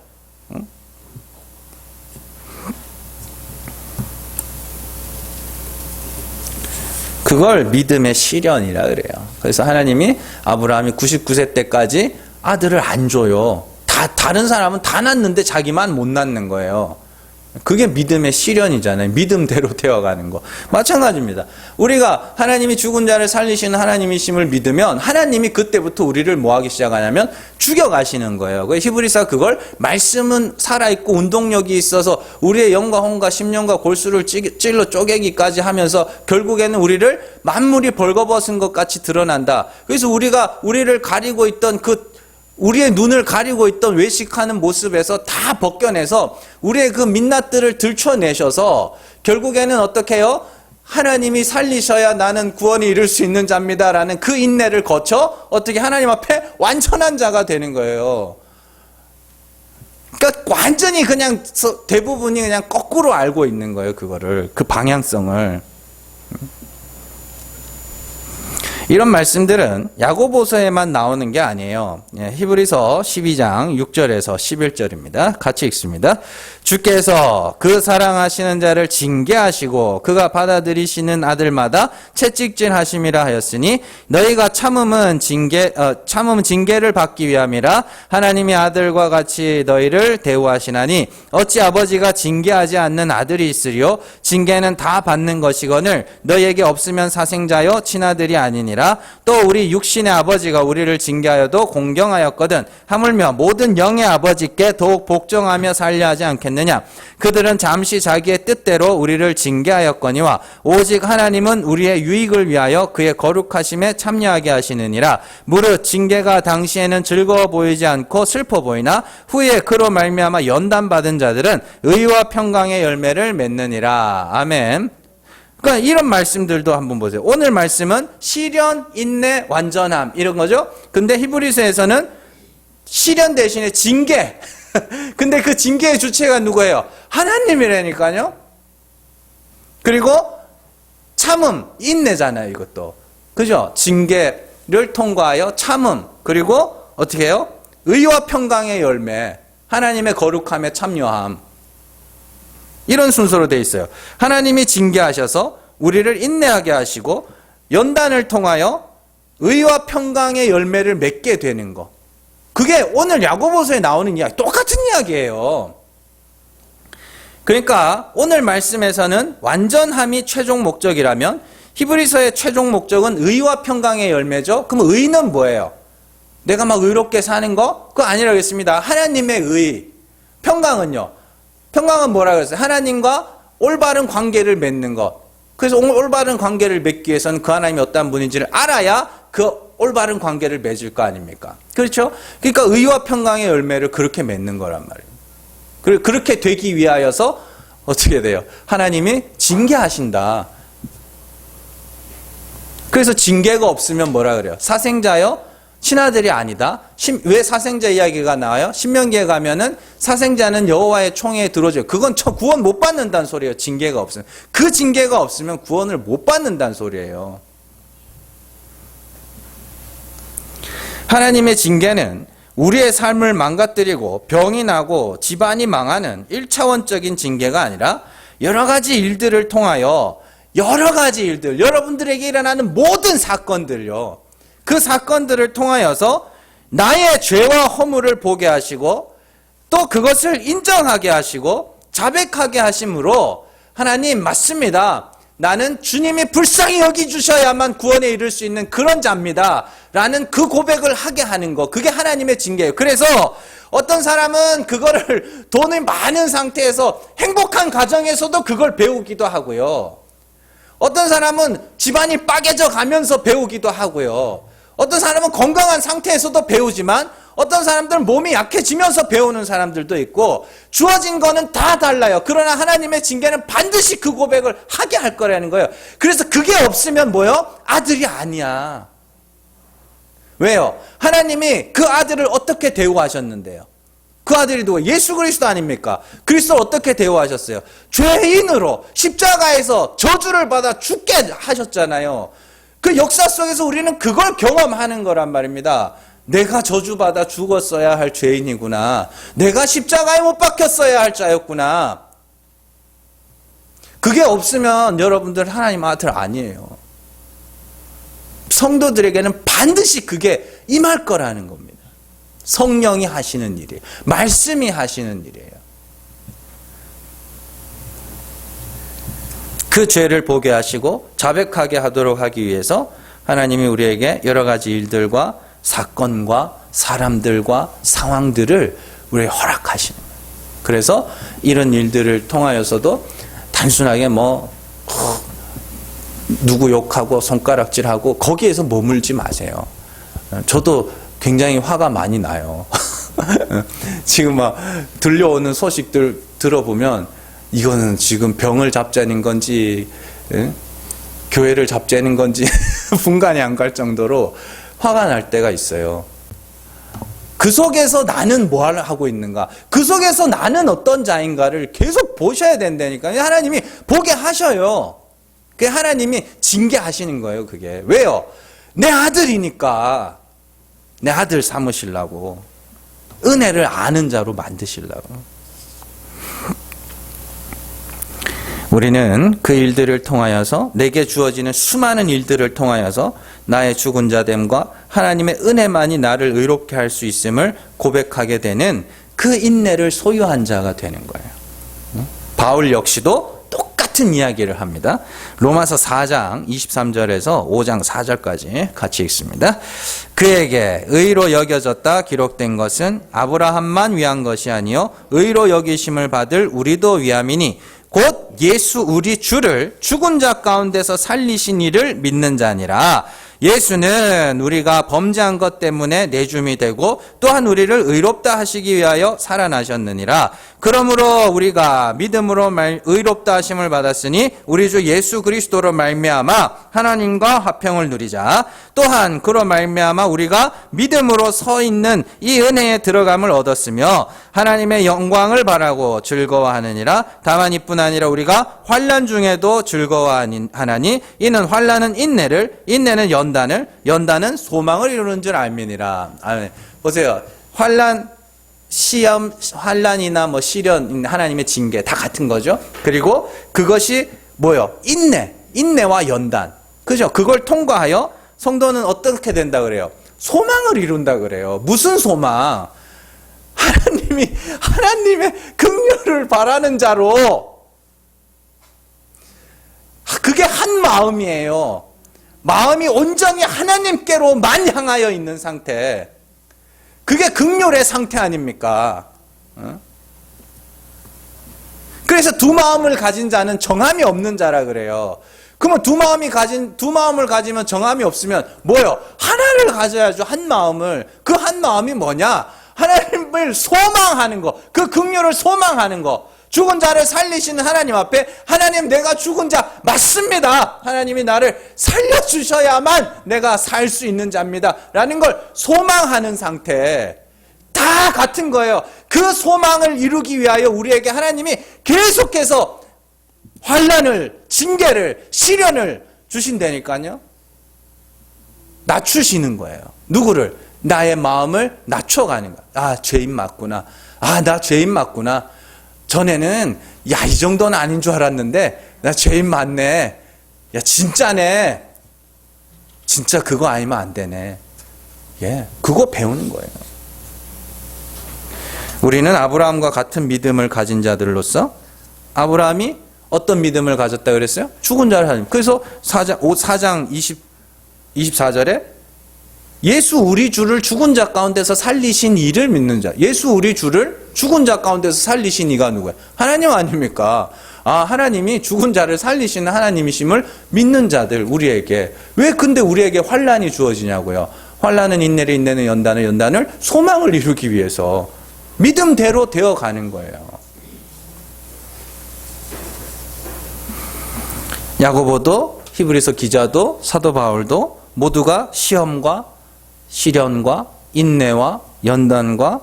그걸 믿음의 시련이라 그래요. 그래서 하나님이 아브라함이 99세 때까지 아들을 안 줘요. 다른 사람은 다 낳는데 자기만 못 낳는 거예요. 그게 믿음의 시련이잖아요. 믿음대로 되어가는 거. 마찬가지입니다. 우리가 하나님이 죽은 자를 살리시는 하나님이심을 믿으면 하나님이 그때부터 우리를 뭐 하기 시작하냐면 죽여가시는 거예요. 히브리서 그걸 말씀은 살아있고 운동력이 있어서 우리의 영과 혼과 심령과 골수를 찔러 쪼개기까지 하면서 결국에는 우리를 만물이 벌거벗은 것 같이 드러난다. 그래서 우리를 가리고 있던 우리의 눈을 가리고 있던 외식하는 모습에서 다 벗겨내서 우리의 그 민낯들을 들춰내셔서 결국에는 어떻게 해요? 하나님이 살리셔야 나는 구원이 이룰 수 있는 자입니다라는 그 인내를 거쳐 어떻게 하나님 앞에 완전한 자가 되는 거예요. 그러니까 완전히 그냥 대부분이 그냥 거꾸로 알고 있는 거예요. 그 방향성을. 이런 말씀들은 야고보서에만 나오는 게 아니에요. 히브리서 12장 6절에서 11절입니다. 같이 읽습니다. 주께서 그 사랑하시는 자를 징계하시고 그가 받아들이시는 아들마다 채찍질하심이라 하였으니 너희가 참음은 징계를 받기 위함이라 하나님이 아들과 같이 너희를 대우하시나니 어찌 아버지가 징계하지 않는 아들이 있으리요 징계는 다 받는 것이거늘 너희에게 없으면 사생자여 친아들이 아니니라. 또 우리 육신의 아버지가 우리를 징계하여도 공경하였거든 하물며 모든 영의 아버지께 더욱 복종하며 살려 하지 않겠느냐. 그들은 잠시 자기의 뜻대로 우리를 징계하였거니와 오직 하나님은 우리의 유익을 위하여 그의 거룩하심에 참여하게 하시느니라. 무릇 징계가 당시에는 즐거워 보이지 않고 슬퍼 보이나 후에 그로 말미암아 연단받은 자들은 의와 평강의 열매를 맺느니라. 아멘. 그러니까 이런 말씀들도 한번 보세요. 오늘 말씀은 시련, 인내, 완전함 이런 거죠. 근데 히브리서에서는 시련 대신에 징계. 근데 그 징계의 주체가 누구예요? 하나님이라니까요. 그리고 참음, 인내잖아요, 이것도. 그죠? 징계를 통과하여 참음, 그리고 어떻게 해요? 의와 평강의 열매, 하나님의 거룩함에 참여함. 이런 순서로 되어 있어요. 하나님이 징계하셔서 우리를 인내하게 하시고 연단을 통하여 의와 평강의 열매를 맺게 되는 거. 그게 오늘 야고보서에 나오는 이야기, 똑같은 이야기예요. 그러니까 오늘 말씀에서는 완전함이 최종 목적이라면 히브리서의 최종 목적은 의와 평강의 열매죠. 그럼 의는 뭐예요? 내가 막 의롭게 사는 거? 그거 아니라겠습니다. 하나님의 의. 평강은요? 평강은 뭐라 그랬어요? 하나님과 올바른 관계를 맺는 것. 그래서 올바른 관계를 맺기 위해서는 그 하나님이 어떤 분인지를 알아야 그 올바른 관계를 맺을 거 아닙니까? 그렇죠? 그러니까 의와 평강의 열매를 그렇게 맺는 거란 말이에요. 그렇게 되기 위하여서 어떻게 돼요? 하나님이 징계하신다. 그래서 징계가 없으면 뭐라 그래요? 사생자여? 친아들이 아니다. 왜 사생자 이야기가 나와요? 신명기에 가면은 사생자는 여호와의 총회에 들어줘요. 그건 구원 못 받는다는 소리예요. 징계가 없으면. 그 징계가 없으면 구원을 못 받는다는 소리예요. 하나님의 징계는 우리의 삶을 망가뜨리고 병이 나고 집안이 망하는 1차원적인 징계가 아니라 여러 가지 일들을 통하여 여러 가지 일들, 여러분들에게 일어나는 모든 사건들요. 그 사건들을 통하여서 나의 죄와 허물을 보게 하시고 또 그것을 인정하게 하시고 자백하게 하심으로 하나님 맞습니다. 나는 주님이 불쌍히 여기주셔야만 구원에 이를 수 있는 그런 자입니다. 라는 그 고백을 하게 하는 거. 그게 하나님의 징계예요. 그래서 어떤 사람은 그거를 돈이 많은 상태에서 행복한 가정에서도 그걸 배우기도 하고요. 어떤 사람은 집안이 빠개져 가면서 배우기도 하고요. 어떤 사람은 건강한 상태에서도 배우지만 어떤 사람들은 몸이 약해지면서 배우는 사람들도 있고 주어진 거는 다 달라요. 그러나 하나님의 징계는 반드시 그 고백을 하게 할 거라는 거예요. 그래서 그게 없으면 뭐요? 아들이 아니야. 왜요? 하나님이 그 아들을 어떻게 대우하셨는데요? 그 아들이 누구? 예수 그리스도 아닙니까? 그리스도를 어떻게 대우하셨어요? 죄인으로 십자가에서 저주를 받아 죽게 하셨잖아요. 그 역사 속에서 우리는 그걸 경험하는 거란 말입니다. 내가 저주받아 죽었어야 할 죄인이구나. 내가 십자가에 못 박혔어야 할 자였구나. 그게 없으면 여러분들 하나님 아들 아니에요. 성도들에게는 반드시 그게 임할 거라는 겁니다. 성령이 하시는 일이에요. 말씀이 하시는 일이에요. 그 죄를 보게 하시고 자백하게 하도록 하기 위해서 하나님이 우리에게 여러 가지 일들과 사건과 사람들과 상황들을 우리에게 허락하시는 거예요. 그래서 이런 일들을 통하여서도 단순하게 누구 욕하고 손가락질하고 거기에서 머물지 마세요. 저도 굉장히 화가 많이 나요. 지금 막 들려오는 소식들 들어보면 이거는 지금 병을 잡자는 건지 교회를 잡자는 건지 분간이 안 갈 정도로 화가 날 때가 있어요. 그 속에서 나는 뭘 하고 있는가? 그 속에서 나는 어떤 자인가를 계속 보셔야 된다니까요. 하나님이 보게 하셔요. 그게 하나님이 징계하시는 거예요. 그게. 왜요? 내 아들이니까. 내 아들 삼으시려고. 은혜를 아는 자로 만드시려고. 우리는 그 일들을 통하여서 내게 주어지는 수많은 일들을 통하여서 나의 죽은 자됨과 하나님의 은혜만이 나를 의롭게 할 수 있음을 고백하게 되는 그 인내를 소유한 자가 되는 거예요. 바울 역시도 똑같은 이야기를 합니다. 로마서 4장 23절에서 5장 4절까지 같이 읽습니다. 그에게 의로 여겨졌다 기록된 것은 아브라함만 위한 것이 아니요 의로 여기심을 받을 우리도 위함이니 곧 예수 우리 주를 죽은 자 가운데서 살리신 이를 믿는 자니라. 예수는 우리가 범죄한 것 때문에 내줌이 되고 또한 우리를 의롭다 하시기 위하여 살아나셨느니라. 그러므로 우리가 믿음으로 의롭다 하심을 받았으니 우리 주 예수 그리스도로 말미암아 하나님과 화평을 누리자. 또한 그로 말미암아 우리가 믿음으로 서 있는 이 은혜에 들어감을 얻었으며 하나님의 영광을 바라고 즐거워하느니라. 다만 이뿐 아니라 우리가 환난 중에도 즐거워하나니 이는 환난은 인내를, 인내는 연단은 소망을 이루는 줄 알미니라. 보세요. 환난, 시험, 환난이나 시련, 하나님의 징계 다 같은 거죠. 그리고 그것이 뭐요? 인내와 연단. 그죠? 그걸 통과하여 성도는 어떻게 된다 그래요? 소망을 이룬다 그래요. 무슨 소망? 하나님의 긍휼을 바라는 자로. 그게 한 마음이에요. 마음이 온전히 하나님께로만 향하여 있는 상태. 그게 긍휼의 상태 아닙니까? 그래서 두 마음을 가진 자는 정함이 없는 자라 그래요. 그러면 두 마음을 가지면 정함이 없으면 뭐요? 하나를 가져야죠. 한 마음을. 그 한 마음이 뭐냐? 하나님을 소망하는 거. 그 긍휼을 소망하는 거. 죽은 자를 살리시는 하나님 앞에 하나님 내가 죽은 자 맞습니다. 하나님이 나를 살려주셔야만 내가 살 수 있는 자입니다. 라는 걸 소망하는 상태. 다 같은 거예요. 그 소망을 이루기 위하여 우리에게 하나님이 계속해서 환난을, 징계를, 시련을 주신다니까요. 낮추시는 거예요. 누구를? 나의 마음을 낮춰가는 거야. 아, 죄인 맞구나. 아, 나 죄인 맞구나. 전에는 야, 이 정도는 아닌 줄 알았는데 나 죄인 맞네. 야, 진짜네. 진짜 그거 아니면 안 되네. 예, 그거 배우는 거예요. 우리는 아브라함과 같은 믿음을 가진 자들로서, 아브라함이 어떤 믿음을 가졌다 그랬어요? 죽은 자를 살림. 그래서 4장 24절에 예수 우리 주를 죽은 자 가운데서 살리신 이를 믿는 자. 예수 우리 주를 죽은 자 가운데서 살리신 이가 누구예요? 하나님 아닙니까? 아, 하나님이 죽은 자를 살리시는 하나님이심을 믿는 자들, 우리에게. 왜 근데 우리에게 환난이 주어지냐고요? 환난은 인내를, 인내는 연단을, 연단을 소망을 이루기 위해서 믿음대로 되어가는 거예요. 야고보도, 히브리서 기자도, 사도 바울도 모두가 시험과 시련과 인내와 연단과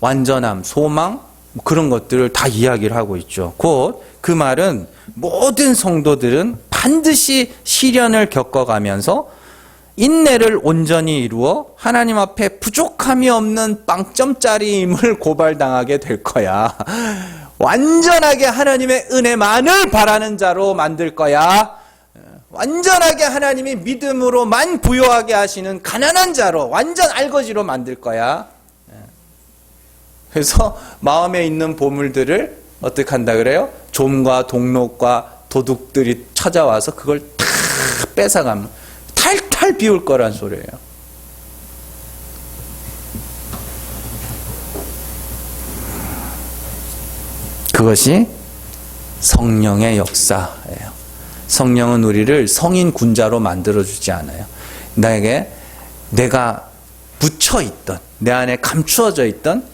완전함, 소망, 그런 것들을 다 이야기를 하고 있죠. 곧 그 말은 모든 성도들은 반드시 시련을 겪어가면서 인내를 온전히 이루어 하나님 앞에 부족함이 없는 빵점짜리임을 고발당하게 될 거야. 완전하게 하나님의 은혜만을 바라는 자로 만들 거야. 완전하게 하나님이 믿음으로만 부요하게 하시는 가난한 자로, 완전 알거지로 만들 거야. 그래서 마음에 있는 보물들을 어떻게 한다 그래요? 좀과 동록과 도둑들이 찾아와서 그걸 다 뺏어가면 탈탈 비울 거란 소리예요. 그것이 성령의 역사예요. 성령은 우리를 성인 군자로 만들어주지 않아요. 내가 묻혀있던, 내 안에 감추어져 있던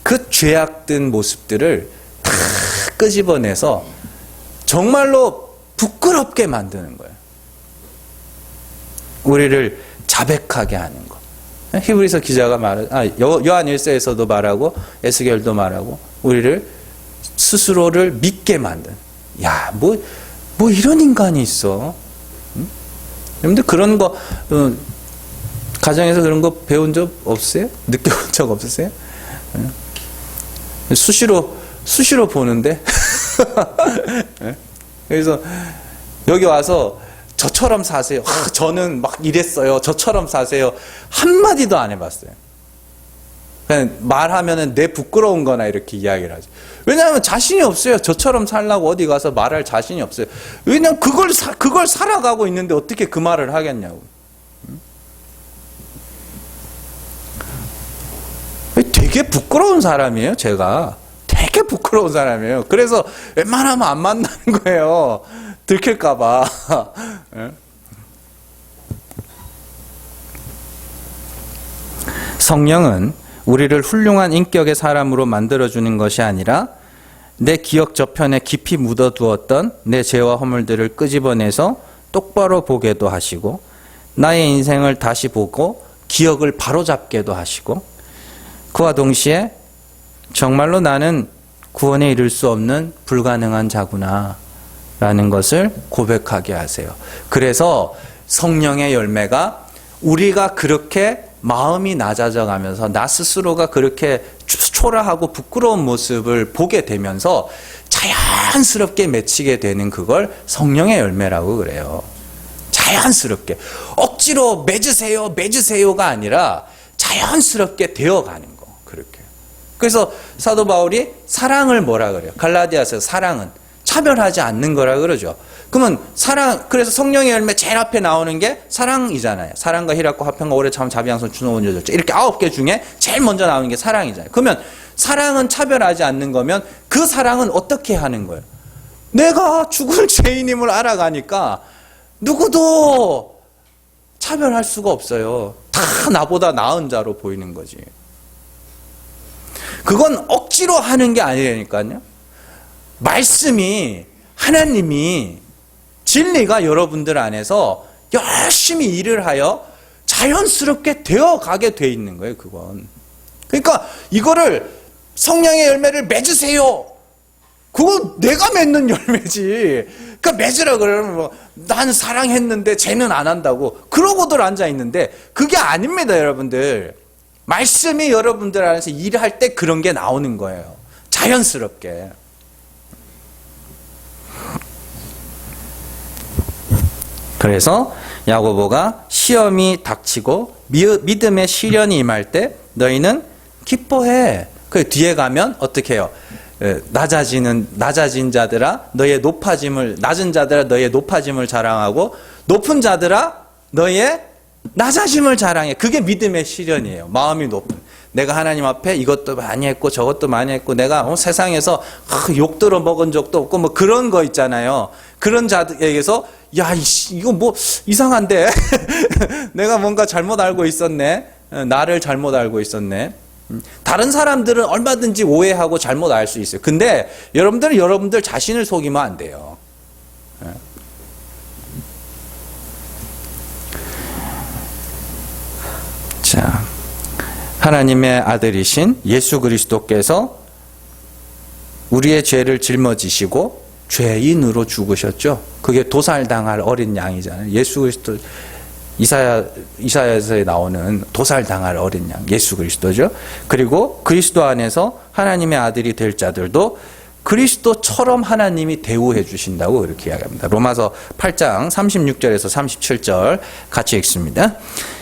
그 죄악된 모습들을 다 끄집어내서 정말로 부끄럽게 만드는 거예요. 우리를 자백하게 하는 거. 히브리서 기자가 요한 1서에서도 말하고 에스겔도 말하고 우리를 스스로를 믿게 만든. 야, 뭐 이런 인간이 있어. 여러분들 그런 거 가정에서 그런 거 배운 적 없어요? 느껴본 적 없으세요? 수시로 보는데 그래서 여기 와서 저처럼 사세요. 저는 막 이랬어요. 저처럼 사세요. 한마디도 안 해봤어요. 그냥 말하면은 내 부끄러운 거나 이렇게 이야기를 하죠. 왜냐하면 자신이 없어요. 저처럼 살라고 어디 가서 말할 자신이 없어요. 왜냐하면 그걸 살아가고 있는데 어떻게 그 말을 하겠냐고. 되게 부끄러운 사람이에요, 제가. 되게 부끄러운 사람이에요. 그래서 웬만하면 안 만나는 거예요. 들킬까봐. 성령은 우리를 훌륭한 인격의 사람으로 만들어주는 것이 아니라 내 기억 저편에 깊이 묻어두었던 내 죄와 허물들을 끄집어내서 똑바로 보게도 하시고 나의 인생을 다시 보고 기억을 바로잡게도 하시고 그와 동시에 정말로 나는 구원에 이를 수 없는 불가능한 자구나 라는 것을 고백하게 하세요. 그래서 성령의 열매가 우리가 그렇게 마음이 낮아져 가면서 나 스스로가 그렇게 초라하고 부끄러운 모습을 보게 되면서 자연스럽게 맺히게 되는 그걸 성령의 열매라고 그래요. 자연스럽게. 억지로 맺으세요가 아니라 자연스럽게 되어가는 거. 그렇게. 그래서 사도 바울이 사랑을 뭐라 그래요? 갈라디아서 사랑은 차별하지 않는 거라 그러죠. 그러면 그래서 성령의 열매 제일 앞에 나오는 게 사랑이잖아요. 사랑과 희락과 화평과 오래 참 자비양선 준호원 여절제 이렇게 9개 중에 제일 먼저 나오는 게 사랑이잖아요. 그러면 사랑은 차별하지 않는 거면 그 사랑은 어떻게 하는 거예요? 내가 죽을 죄인임을 알아가니까 누구도 차별할 수가 없어요. 다 나보다 나은 자로 보이는 거지. 그건 억지로 하는 게 아니라니까요. 말씀이, 하나님이, 진리가 여러분들 안에서 열심히 일을 하여 자연스럽게 되어가게 돼 있는 거예요, 그건. 그러니까 이거를 성령의 열매를 맺으세요. 그거 내가 맺는 열매지. 그러니까 맺으라 그러면 뭐, 난 사랑했는데 쟤는 안 한다고. 그러고들 앉아 있는데 그게 아닙니다, 여러분들. 말씀이 여러분들 안에서 일할 때 그런 게 나오는 거예요. 자연스럽게. 그래서 야고보가 시험이 닥치고 믿음의 시련이 임할 때 너희는 기뻐해. 그 뒤에 가면 어떻게 해요? 낮아진 자들아 너희의 낮은 자들아 너희의 높아짐을 자랑하고 높은 자들아 너희의 낮아짐을 자랑해. 그게 믿음의 시련이에요. 마음이 높은. 내가 하나님 앞에 이것도 많이 했고 저것도 많이 했고 내가 세상에서 욕 들어 먹은 적도 없고 뭐 그런 거 있잖아요. 그런 자들에게서 야 이거 뭐 이상한데 내가 뭔가 잘못 알고 있었네. 나를 잘못 알고 있었네. 다른 사람들은 얼마든지 오해하고 잘못 알 수 있어요. 근데 여러분들은 여러분들 자신을 속이면 안 돼요. 자, 하나님의 아들이신 예수 그리스도께서 우리의 죄를 짊어지시고 죄인으로 죽으셨죠. 그게 도살당할 어린 양이잖아요. 예수 그리스도 이사야서에 나오는 도살당할 어린 양 예수 그리스도죠. 그리고 그리스도 안에서 하나님의 아들이 될 자들도 그리스도처럼 하나님이 대우해 주신다고 이렇게 이야기합니다. 로마서 8장 36절에서 37절 같이 읽습니다.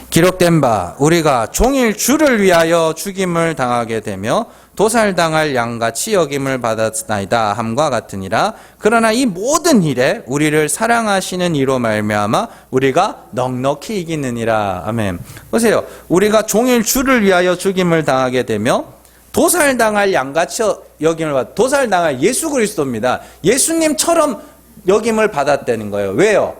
기록된 바 우리가 종일 주를 위하여 죽임을 당하게 되며 도살당할 양같이 여김을 받았나이다 함과 같으니라. 그러나 이 모든 일에 우리를 사랑하시는 이로 말미암아 우리가 넉넉히 이기느니라. 아멘. 보세요. 우리가 종일 주를 위하여 죽임을 당하게 되며 도살당할 양같이 여김을 도살당할 예수 그리스도입니다. 예수님처럼 여김을 받았다는 거예요. 왜요?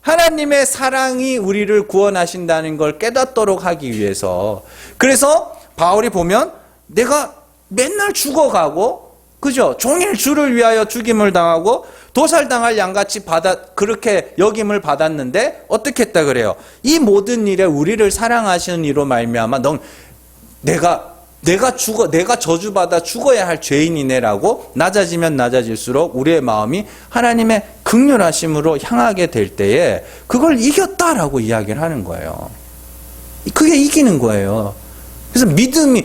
하나님의 사랑이 우리를 구원하신다는 걸 깨닫도록 하기 위해서. 그래서 바울이 보면 내가 맨날 죽어가고, 그죠? 종일 주를 위하여 죽임을 당하고 도살당할 양같이 그렇게 여김을 받았는데 어떻게 했다 그래요? 이 모든 일에 우리를 사랑하시는 이로 말미암아 내가 저주받아 죽어야 할 죄인이네라고 낮아지면 낮아질수록 우리의 마음이 하나님의 긍휼하심으로 향하게 될 때에 그걸 이겼다라고 이야기를 하는 거예요. 그게 이기는 거예요. 그래서 믿음이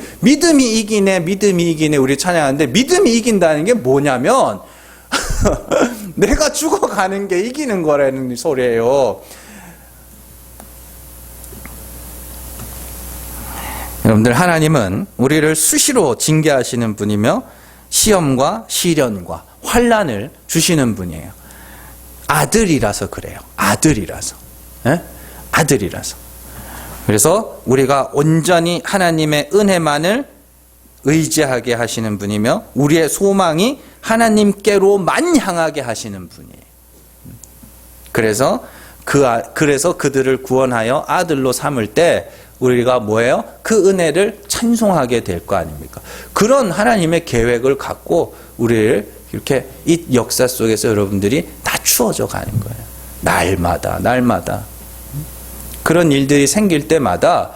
이기네 우리 찬양하는데 믿음이 이긴다는 게 뭐냐면 내가 죽어가는 게 이기는 거라는 소리예요. 여러분들 하나님은 우리를 수시로 징계하시는 분이며 시험과 시련과 환난을 주시는 분이에요. 아들이라서 그래요. 아들이라서. 그래서 우리가 온전히 하나님의 은혜만을 의지하게 하시는 분이며 우리의 소망이 하나님께로만 향하게 하시는 분이에요. 그래서 그들을 구원하여 아들로 삼을 때 우리가 뭐예요? 그 은혜를 찬송하게 될 거 아닙니까? 그런 하나님의 계획을 갖고 우리를 이렇게 이 역사 속에서 여러분들이 낮추어져 가는 거예요. 날마다. 그런 일들이 생길 때마다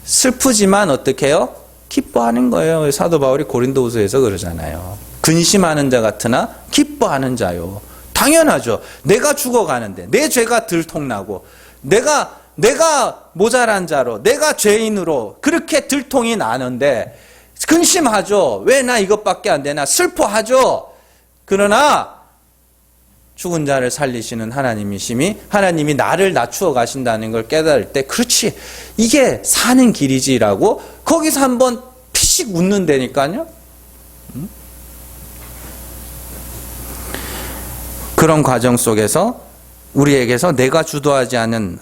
슬프지만 어떻게 해요? 기뻐하는 거예요. 사도 바울이 고린도후서에서 그러잖아요. 근심하는 자 같으나 기뻐하는 자요. 당연하죠. 내가 죽어가는데 내 죄가 들통나고 내가 모자란 자로 내가 죄인으로 그렇게 들통이 나는데 근심하죠. 왜 나 이것밖에 안 되나 슬퍼하죠. 그러나 죽은 자를 살리시는 하나님이심이 하나님이 나를 낮추어 가신다는 걸 깨달을 때 그렇지 이게 사는 길이지라고 거기서 한번 피식 웃는다니까요. 그런 과정 속에서 우리에게서 내가 주도하지 않은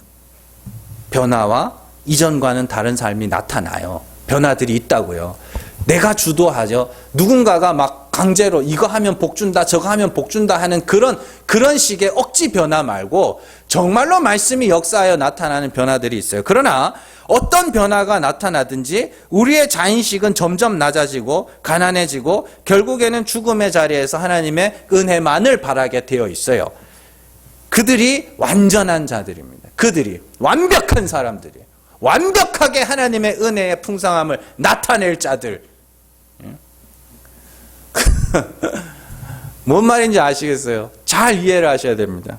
변화와 이전과는 다른 삶이 나타나요. 변화들이 있다고요. 내가 주도하죠. 누군가가 막 강제로 이거 하면 복 준다, 저거 하면 복 준다 하는 그런 식의 억지 변화 말고 정말로 말씀이 역사하여 나타나는 변화들이 있어요. 그러나 어떤 변화가 나타나든지 우리의 자인식은 점점 낮아지고 가난해지고 결국에는 죽음의 자리에서 하나님의 은혜만을 바라게 되어 있어요. 그들이 완전한 자들입니다. 그들이 완벽한 사람들이 완벽하게 하나님의 은혜의 풍성함을 나타낼 자들. 뭔 말인지 아시겠어요? 잘 이해를 하셔야 됩니다.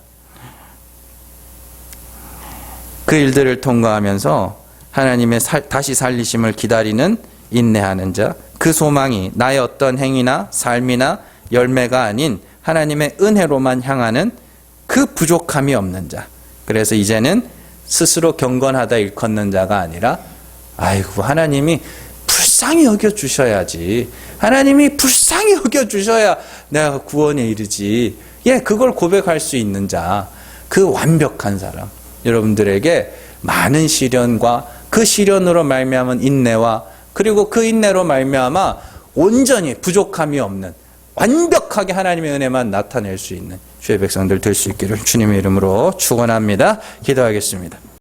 그 일들을 통과하면서 하나님의 다시 살리심을 기다리는 인내하는 자, 그 소망이 나의 어떤 행위나 삶이나 열매가 아닌 하나님의 은혜로만 향하는 그 부족함이 없는 자. 그래서 이제는 스스로 경건하다 일컫는 자가 아니라 아이고 하나님이 불쌍히 여겨주셔야지, 하나님이 불쌍히 여겨주셔야 내가 구원에 이르지, 그걸 고백할 수 있는 자, 그 완벽한 사람. 여러분들에게 많은 시련과 그 시련으로 말미암은 인내와 그리고 그 인내로 말미암아 온전히 부족함이 없는 완벽하게 하나님의 은혜만 나타낼 수 있는 주의 백성들 될 수 있기를 주님의 이름으로 축원합니다. 기도하겠습니다.